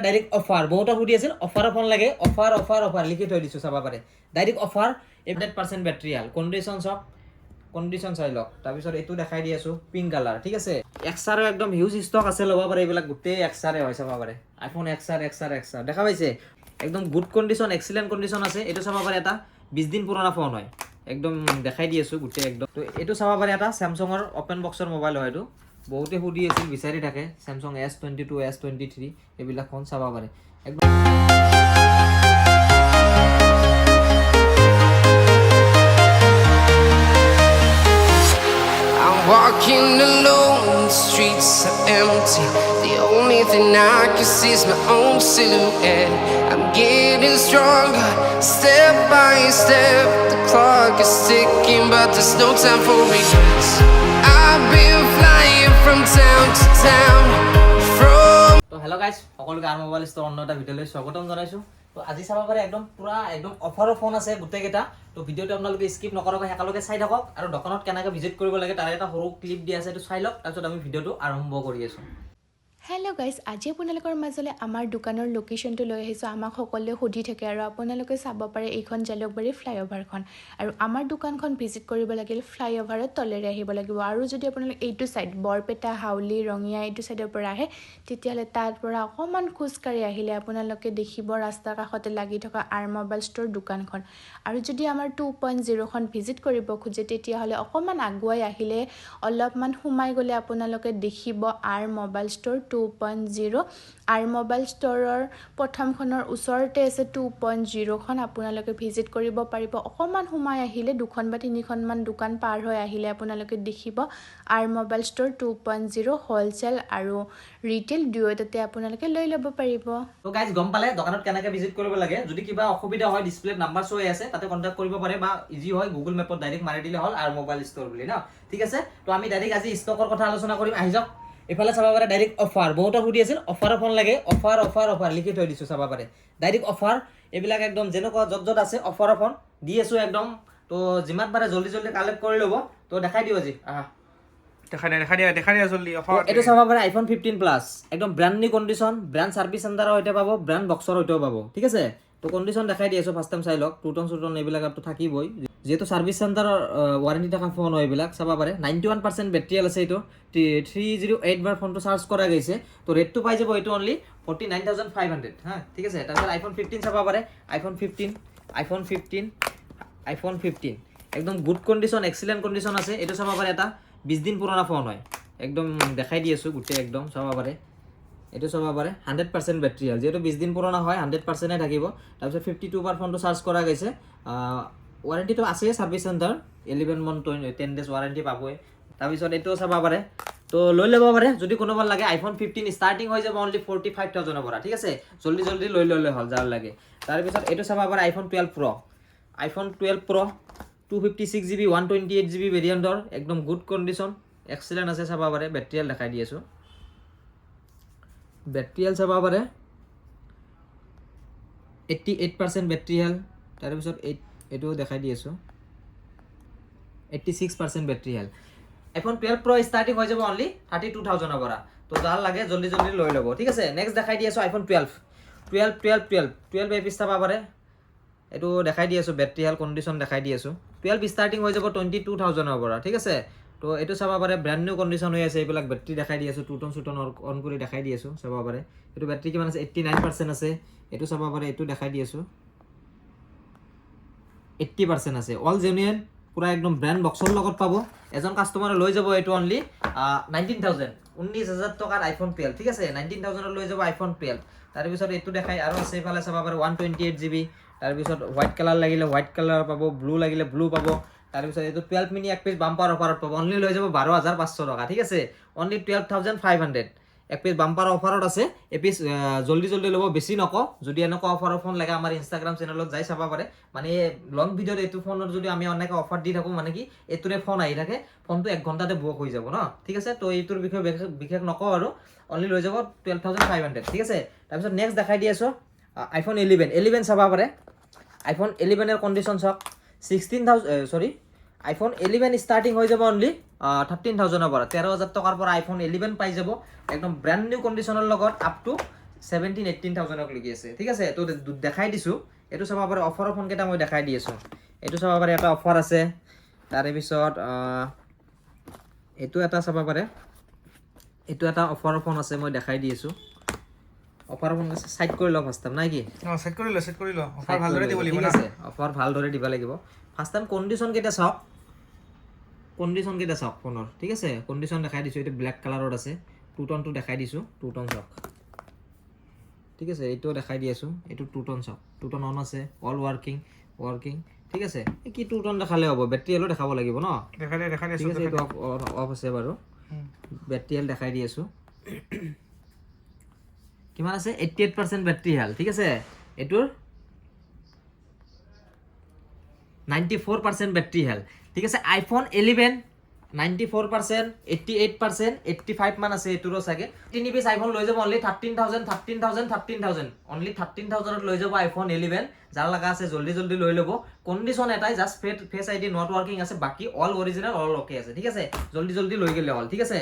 Direct offer বহুটা সুধি আছিল offer phone লাগে অফাৰ লিখি থৈ দিছোঁ চাব পাৰে direct offer 100% battery health condition চাই লওক তাৰপিছত এইটো দেখাই দি আছোঁ পিংক কালাৰ ঠিক আছে এক্সাৰো একদম হিউজ ষ্টক আছে ল'ব পাৰে এইবিলাক গোটেই এক্সাৰে হয় চাব পাৰে আইফোন এক্সাৰ দেখা পাইছে একদম গুড কণ্ডিশ্যন এক্সিলেণ্ট কণ্ডিশ্যন আছে এইটো চাব পাৰে এটা 20 দিন পুৰণা ফোন হয় একদম দেখাই দি আছোঁ গোটেই একদম তো এইটো চাব পাৰে এটা স্যামছাঙৰ অপেন বক্সৰ মোবাইল হয় এইটো বহুতে সুধি আছিল বিচাৰি থাকে স্যামছাং S22 S23 এইবিলাক ফোন চাব পাৰে একদম Walking alone, the streets are empty. The only thing I can see is my own silhouette. I'm getting stronger, step by step. The clock is ticking, but there's no time for regrets. I've been flying from town to town. তো hello' guys সকলোকে R mobile store অন্য এটা ভিডিঅ'লৈ স্বাগতম জনাইছোঁ তো আজি চাব পাৰে একদম পুৰা একদম অফাৰৰ ফোন আছে গোটেইকেইটা তো ভিডিঅ'টো আপোনালোকে স্কিপ নকৰাকৈ একেলগে চাই থাকক আৰু দোকানত কেনেকৈ ভিজিট কৰিব লাগে তাৰ এটা সৰু ক্লিপ দিয়া আছে এইটো চাই লওক তাৰপিছত আমি ভিডিঅ'টো আৰম্ভ কৰি আছোঁ হেল্ল' গাইজ আজি আপোনালোকৰ মাজলৈ আমাৰ দোকানৰ লোকেশ্যনটো লৈ আহিছোঁ আমাক সকলোৱে সুধি থাকে আৰু আপোনালোকে চাব পাৰে এইখন জালুকবাৰী ফ্লাইঅভাৰখন আৰু আমাৰ দোকানখন ভিজিট কৰিব লাগিলে ফ্লাইঅভাৰত তলেৰে আহিব লাগিব আৰু যদি আপোনালোকে এইটো ছাইড বৰপেটা হাউলি ৰঙিয়া এইটো ছাইডৰ পৰা আহে তেতিয়াহ'লে তাৰ পৰা অকণমান খোজকাঢ়ি আহিলে আপোনালোকে দেখিব ৰাস্তাৰ কাষতে লাগি থকা আৰ মোবাইল ষ্ট'ৰ দোকানখন আৰু যদি আমাৰ 2.0খন ভিজিট কৰিব খোজে তেতিয়াহ'লে অকণমান আগুৱাই আহিলে অলপমান সোমাই গ'লে আপোনালোকে দেখিব R mobile store 2.0 R mobile ষ্ট'ৰৰ প্ৰথমখনৰ ওচৰতে আছে 2.0খন আপোনালোকে ভিজিট কৰিব পাৰিব অকণমান সোমাই আহিলে দুখন বা তিনিখনমান দোকান পাৰ হৈ আহিলে আপোনালোকে দেখিব আৰ মোবাইল ষ্ট'ৰ 2.0 হ'লচেল আৰু ৰিটেইল দুয়োটাতে আপোনালোকে লৈ ল'ব পাৰিব তো গাইজ গম পালে দোকানত কেনেকৈ ভিজিট কৰিব লাগে যদি কিবা অসুবিধা হয় ডিসপ্লেত নাম্বাৰ শ্ব' হৈ আছে তাতে কণ্টেক্ট কৰিব পাৰে বা ইজি হয় গুগল মেপত ডাইৰেক্ট মাৰি দিলে হ'ল আৰ মোবাইল ষ্ট'ৰ বুলি ন ঠিক আছে তো আমি ডাইৰেক্ট আজি ষ্টকৰ কথা আলোচনা কৰিম আহি যাওক এফালে চাব পাৰে ডাইৰেক্ট অফাৰ বহুটা সুধি আছিল অফাৰৰ ফোন লাগে অফাৰ লিখি থৈ দিছোঁ চাব পাৰে ডাইৰেক্ট অফাৰ এইবিলাক একদম যেনেকুৱা য'ত আছে অফাৰৰ ফোন দি আছোঁ একদম তো যিমান পাৰে জল্দি কালেক্ট কৰি ল'ব তো দেখাই দিওঁ আজি দেখা দিয়া জলদি অফাৰ এইটো চাব পাৰে আইফোন 15 প্লাছ একদম brand new condition brand service চেণ্টাৰৰ সৈতে পাব ব্ৰ্যান্ড বক্সৰ সৈতেও পাব ঠিক আছে তো কণ্ডিশ্যন দেখাই দি আছোঁ ফাৰ্ষ্ট টাইম চাই লওক টুটন এইবিলাকতো থাকিবই যেহেতু ছাৰ্ভিচ চেণ্টাৰৰ ৱাৰেণ্টি থকা ফোন হয় এইবিলাক চাব পাৰে 91% বেটাৰী আছে এইটো 308 বাৰ ফোনটো চাৰ্জ কৰা গৈছে তো ৰেটটো পাই যাব এইটো অনলি 49,500 হা ঠিক আছে তাৰপিছত আইফোন 15 চাব পাৰে আইফোন 15 একদম গুড কণ্ডিশ্যন এক্সিলেণ্ট কণ্ডিশ্যন আছে এইটো চাব পাৰে এটা 20 দিন পুৰণা ফোন হয় একদম দেখাই দি আছোঁ গোটেই একদম চাব পাৰে এইটো চাব পাৰে 100% বেটাৰী হেল্থ যেহেতু 20 দিন পুৰণা হয় 100%ই থাকিব তাৰপিছত 52 বাৰ ফোনটো চাৰ্জ কৰা গৈছে ৱাৰেণ্টিটো আছে service centre 11 month 10 days warranty পাবই তাৰপিছত এইটো চাব পাৰে তো লৈ ল'ব পাৰে যদি কোনোবা লাগে আইফোন 15 ষ্টাৰ্টিং হৈ যাব অনলি 45,000ৰ পৰা ঠিক আছে জল্দি লৈ ল'লে হ'ল যাৰ লাগে তাৰপিছত এইটো চাব পাৰে আইফোন 12 Pro 256GB 128GB ভেৰিয়েণ্টৰ একদম গুড কণ্ডিশ্যন এক্সিলেণ্ট আছে চাব পাৰে বেটাৰী হেল্থ দেখাই দি আছোঁ বেটাৰী হেল্থ চাব পাৰে 88% বেটাৰী হেল্থ তাৰপিছত এইটো দেখাই দি আছোঁ 86% battery health iPhone 12 Pro starting হৈ যাব অনলি 32,000ৰ পৰা তো যাৰ লাগে জল্দি লৈ ল'ব ঠিক আছে নেক্সট দেখাই দি আছোঁ আইফোন 12 এপিচ চাব পাৰে এইটো দেখাই দি আছোঁ বেটাৰী হেল্থ কণ্ডিশ্যন দেখাই দি আছোঁ 12 ষ্টাৰ্টিং হৈ যাব 22,000ৰ পৰা ঠিক আছে তো এইটো চাব পাৰে ব্ৰ্যান্ড নিউ কণ্ডিশ্যন হৈ আছে এইবিলাক বেটাৰী দেখাই দি আছোঁ টুটন অন কৰি দেখাই দি আছোঁ চাব পাৰে এইটো বেটাৰী কিমান আছে 89% আছে এইটো চাব পাৰে এইটো দেখাই দি আছোঁ 80% আছে অল জেনুইন পুৰা একদম ব্ৰ্যান্ড বক্সৰ লগত পাব এজন কাষ্টমাৰে লৈ যাব এইটো অনলি 19,000 টকাৰ আইফোন 12 ঠিক আছে 19,000ত লৈ যাব আইফোন 12 তাৰপিছত এইটো দেখাই আৰু আছে এইফালে চাব পাৰে 128GB তাৰপিছত হোৱাইট কালাৰ লাগিলে হোৱাইট কালাৰ পাব ব্লু লাগিলে ব্লু পাব তাৰপিছত এইটো 12 মিনি এক পিচ বাম্পাৰ অফাৰত পাব অনলি লৈ যাব 12,500 টকা ঠিক আছে অনলি 12,500 এক পিচ বাম্পাৰ অফাৰত আছে এপিচ জল্দি ল'ব বেছি নকওঁ যদি এনেকুৱা অফাৰৰ ফোন লাগে আমাৰ ইনষ্টাগ্ৰাম চেনেলত যাই চাব পাৰে মানে লং ভিডিঅ'ত এইটো ফোনত যদি আমি অনেক অফাৰ দি থাকোঁ মানে কি এইটোৰে ফোন আহি থাকে ফোনটো 1 ঘণ্টাতে বুক হৈ যাব ন ঠিক আছে তো এইটোৰ বিষয়ে বিশেষ নকওঁ আৰু অনলি লৈ যাব 12,500 ঠিক আছে তাৰপিছত নেক্সট দেখাই দি আছোঁ আইফোন 11 চাব পাৰে আইফোন 11 এৰ কন্ডিশন চাওক 16,000 আইফোন 11 স্টাৰ্টিং হৈ যাব অনলি 13,000 পৰা 13,000 টকাৰ পৰা আইফোন 11 পাই যাব একদম ব্ৰ্যান্ড নিউ কন্ডিশনৰ লগত আপ টু 17-18,000 লৈকে আছে ঠিক আছে তো দেখাই দিছোঁ এইটো চাব পাৰে অফাৰৰ ফোনকেইটা মই দেখাই দি আছোঁ এইটো চাব পাৰে এটা অফাৰ আছে তাৰে পিছত এইটো এটা চাব পাৰে এইটো এটা অফাৰৰ ফোন আছে মই দেখাই দি আছোঁ অফাৰৰ ফোন আছে সাইড কৰি লওক ফাৰ্ষ্ট টাইম নাই কি সেট কৰি ল অফাৰ ভালদৰে দিব লাগিব ঠিক না আছে অফাৰ ভালদৰে দিব লাগিব ফাৰ্ষ্ট টাইম কণ্ডিশ্যন কেইটা চাওক ফোনৰ ঠিক আছে কণ্ডিশ্যন দেখাই দিছোঁ এইটো ব্লেক কালাৰত আছে টু টনটো দেখাই দিছোঁ টু টন চাওক ঠিক আছে এইটো দেখাই দি আছোঁ এইটো টু টন চাওক টু টন অন আছে অল ৱৰ্কিং ঠিক আছে কি টু টন দেখালে হ'ব বেটাৰী হেলো দেখাব লাগিব ন দেখাই ঠিক আছে এইটো অফ আছে বাৰু বেটাৰী হেল দেখাই দি আছোঁ কিমান আছে 88% বেটাৰী হেল ঠিক আছে এইটোৰ 94% বেটাৰী হেল ঠিক আছে আইফোন 11 94% 88% 85 মান আছে এইটোৰো চাগে তিনি পিস আইফোন লৈ যাব অনলি 13,000 অনলি 13,000 লৈ যাব আইফোন 11 যাৰ লাগা আছে জলদি লৈ ল'ব কণ্ডিশ্যন এটাই just face ID not working আছে বাকি অল অরিজিনাল অল ওকে আছে ঠিক আছে জলদি লৈ গেলে হল ঠিক আছে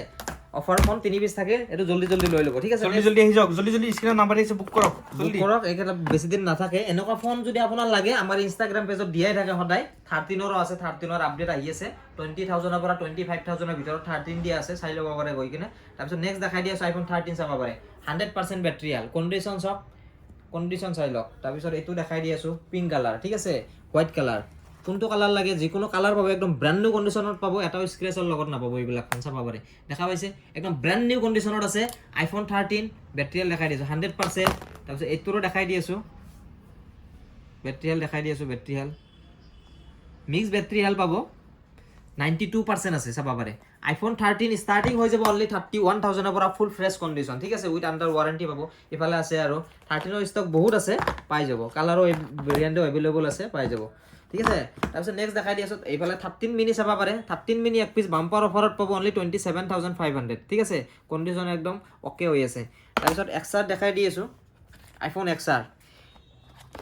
অফাৰ ফোন তিনি পিস থাকে এটো জলদি লৈ ল'ব ঠিক আছে জলদি আহি যাওক জলদি স্ক্ৰিনৰ নাম্বাৰ দিছে বুক কৰক জলদি কৰক একেটা বেছি দিন নাথাকে এনেকুৱা ফোন যদি আপোনাৰ লাগে আমাৰ ইনষ্টাগ্ৰাম পেজত দিয়াই থাকে সদায় 13ৰো আছে 13ৰ আপডেট আহি আছে 20,000 ৰ পৰা 25,000 ৰ ভিতৰত 13 দিয়া আছে চাই ল'ব পাৰে গৈ কিনে তাৰপিছত নেক্সট দেখাই দিয়া আছে আইফোন 13 চাব পাৰে 100% বেটাৰী হেল কণ্ডিশ্যন চাই লওক তাৰপিছত এইটো দেখাই দি আছো পিংক কালাৰ ঠিক আছে হোৱাইট কালাৰ কোনটো কালাৰ লাগে যিকোনো কালাৰ পাব একদম ব্ৰ্যান্ড নিউ কণ্ডিশ্যনত পাব এটাও স্ক্ৰেচৰ লগত নাপাব এইবিলাক ফোন চাব পাৰে দেখা পাইছে একদম ব্ৰ্যান্ড নিউ কণ্ডিশ্যনত আছে আইফোন 13 বেটাৰী হেল দেখাই দিছো 100% তাৰপিছত এইটোৰো দেখাই দি আছো বেটাৰী হেল মিক্স বেটাৰী হেল পাব 92% আছে চাব পাৰে আইফোন 13 স্টাৰ্টিং হৈ যাব অনলি 31,000 ৰ পৰা ফুল ফ্ৰেছ কণ্ডিশ্যন ঠিক আছে উইথ আন্ডাৰ ওয়াৰেন্টি পাব ইফালে আছে আৰু 13ৰ ষ্টক বহুত আছে পাই যাব কালাৰো ভেৰিয়েণ্টও এভেইলেবল আছে পাই যাব ঠিক আছে তাৰপিছত নেক্সট দেখাই দি আছো এইফালে 13 মিনি চাব পাৰে 13 মিনি এক পিস বাম্পাৰ অফাৰত পাব অনলি 27,500 ঠিক আছে কণ্ডিশ্যন একদম ওকে হৈ আছে তাৰপিছত এক্সআৰ দেখাই দি আছো আইফোন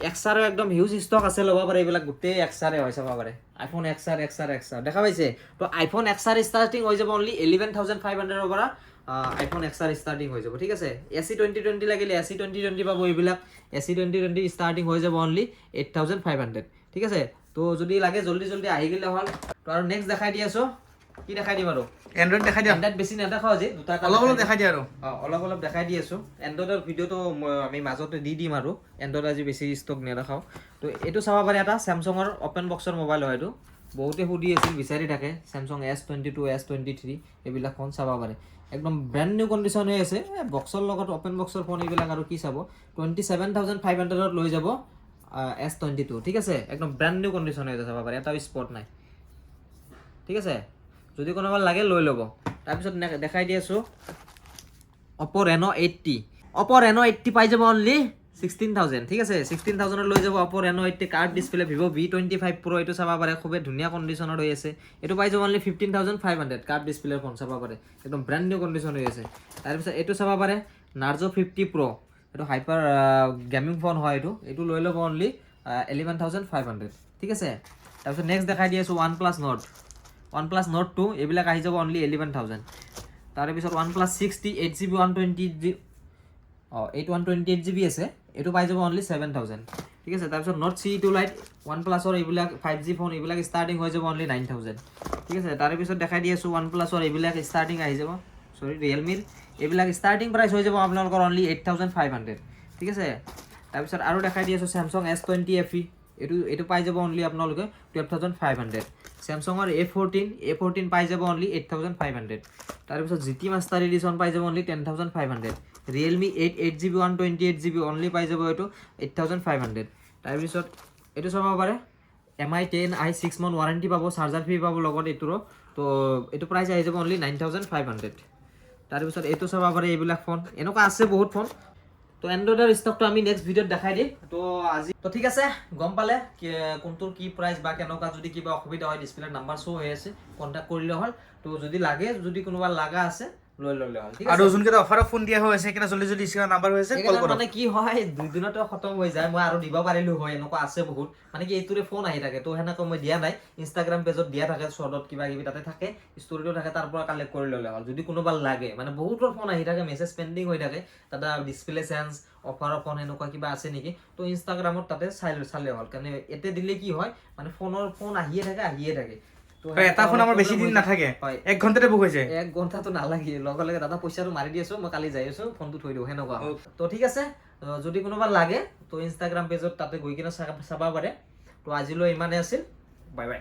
এক্সআৰ একদম হিউজ ষ্টক আছে ল'ব পাৰে এইবিলাক গোটেই এক্সআৰে হয় চাব পাৰে আইফোন এক্সআৰ দেখা পাইছে তো আইফোন এক্সআৰ ষ্টাৰ্টিং হৈ যাব অনলি 11,500 ৰ পৰা আইফোন এক্সআৰ ষ্টাৰ্টিং হৈ যাব ঠিক আছে এসি 2020 লাগিলে এসি 2020 পাব এইবিলাক এসি 2020 ষ্টাৰ্টিং হৈ যাব অনলি 8,500 ঠিক আছে তো যদি লাগে জলদি আহি গেলে হল তো আৰু নেক্সট দেখাই দি আছো কি দেখাই দিম আৰু এন্ড্ৰইড দেখাই দিয়া এন্ড্ৰইড বেছি নেদেখাও যে দুটা অলপ দেখাই দিয়া আৰু অলপ দেখাই দি আছো এন্ড্ৰইডৰ ভিডিওটো আমি মাজতে দি দিম আৰু এন্ড্ৰইড আজি বেছি ষ্টক নেদেখাও তো এইটো চাব পাৰে এটা স্যামসাঙৰ ওপেন বক্সৰ মোবাইল হয় এইটো বহুতে সুধি আছিল বিচাৰি থাকে স্যামসাং S22 S23 এইবিলাক ফোন চাব পাৰে একদম ব্ৰ্যান্ড নিউ কণ্ডিশ্যন হৈ আছে বক্সৰ লগত ওপেন বক্সৰ ফোন এইবিলাক আৰু কি চাব 27,500 ত লৈ যাব S22 ঠিক আছে একদম ব্র্যান্ড নিউ কণ্ডিশ্যন হৈ আছে চাব পাৰে এটা স্পট নাই ঠিক আছে যদি কোনোবা লাগে লৈ ল'ব তাৰপিছত দেখাই দি আছো Oppo Reno 80 পাই যাব অনলি 16,000 ঠিক আছে 16,000 লৈ যাব Oppo Reno 80 curve display Vivo V25 Pro এইটো চাব পাৰে খুবে ধুনীয়া কণ্ডিশ্যনত হৈ আছে এইটো পাই যাব অনলি 15,500 কাৰ্ভ ডিসপ্লেৰ ফোন চাব পাৰে একদম ব্ৰ্যান্ড নিউ কণ্ডিশ্যন হৈ আছে তাৰপিছত এইটো চাব পাৰে Narzo 50 Pro এইটো হাইপাৰ গেমিং ফোন হয় এইটো লৈ ল'ব অনলি 11,500 ঠিক আছে তাৰপিছত নেক্সট দেখাই দি আছো OnePlus Nord 2 এইবিলাক আহি যাব অনলি 11,000 তাৰে পিছত OnePlus 60 8GB 128GB আছে এইটো পাই যাব অনলি 7,000 ঠিক আছে তাৰপিছত Note CE2 Lite OnePlusৰ এইবিলাক 5G ফোন এইবিলাক ষ্টাৰ্টিং হৈ যাব অনলি 9,000 ঠিক আছে তাৰে পিছত দেখাই দি আছো OnePlusৰ এইবিলাক ষ্টাৰ্টিং আহি যাব Realmeৰ এইবিলাক ষ্টাৰ্টিং প্ৰাইস হৈ যাব আপোনালোকৰ অনলি 8,500 ঠিক আছে তাৰপিছত আৰু দেখাই দি আছো Samsung S20 FE এইটো পাই যাব অনলি আপোনালোকে 12,500 Samsungৰ A14 পাই যাব অনলি 8,500 তাৰপিছত GT Master Edition পাই যাব only 10,500 Realme 8GB 128GB only পাই যাব এইটো 8,500 তাৰপিছত এইটো চাব পাৰে MI 10i 6 month ওয়াৰেন্টি পাব চাৰ্জাৰ ফ্ৰী পাব লগত এইটোৰো তো এইটো প্ৰাইস আহি যাব অনলি 9,500 তাৰপিছত এইটো চাব পাৰে এইবিলাক ফোন এনেকুৱা আছে বহুত ফোন তো এন্ড্ৰইডৰ ষ্টকটো আমি নেক্সট ভিডিওত দেখাই দিম তো আজি তো ঠিক আছে গম পালে কোনটোৰ কি প্ৰাইস বা কেনেকুৱা যদি কিবা অসুবিধা হয় ডিসপ্লেৰ নাম্বাৰ শো হৈ আছে কন্টাক্ট কৰিলে হল তো যদি লাগে যদি কোনোবা লাগা আছে লৈ ল'লে হ'ল ঠিক আৰু আছে যোনকেইটা অফাৰত ফোন দিয়া হৈ আছে সেইকেইটা জলদি জলদি স্ক্ৰীনৰ নাম্বাৰ হৈ আছে কল এইকেইটা কৰক মানে কি হয় 2 দিনতে খতম হৈ যায় মই আৰু দিব পাৰিলো হয় এনেকুৱা আছে বহুত মানে কি এইটোৰে ফোন আহি থাকে তো হেনেকৈ মই দিয়া নাই ইনষ্টাগ্ৰাম পেজত দিয়া থাকে শ্বৰ্টত কিবা কিবি তাতে থাকে ষ্টৰিটো থাকে তাৰ পৰা কালেক্ট কৰি ল'লে হ'ল যদি কোনোবা লাগে মানে বহুতৰ ফোন আহি থাকে মেছেজ পেণ্ডিং হৈ থাকে তাতে ডিছপ্লে চেঞ্জ অফাৰৰ ফোন এনেকুৱা কিবা আছে নেকি তো ইনষ্টাগ্ৰামত তাতে চালে হ'ল কাৰণে এতে দিলে কি হয় মানে ফোন আহিয়ে থাকে তো এটা ফোন আমাৰ বেছি দিন নাথাকে হয় 1 ঘণ্টাতে বুক হৈ যায় 1 ঘণ্টাটো নালাগে লগে লগে দাদা পইচাটো মাৰি দি আছো মই কালি যাই আছো ফোনটো থৈ দিও হেনেকুৱা তো ঠিক আছে যদি কোনোবা লাগে তো ইনষ্টাগ্ৰাম পেজত তাতে গৈ কিনে চাবা পাৰে তো আজিলৈ ইমানে আছিল বাই বাই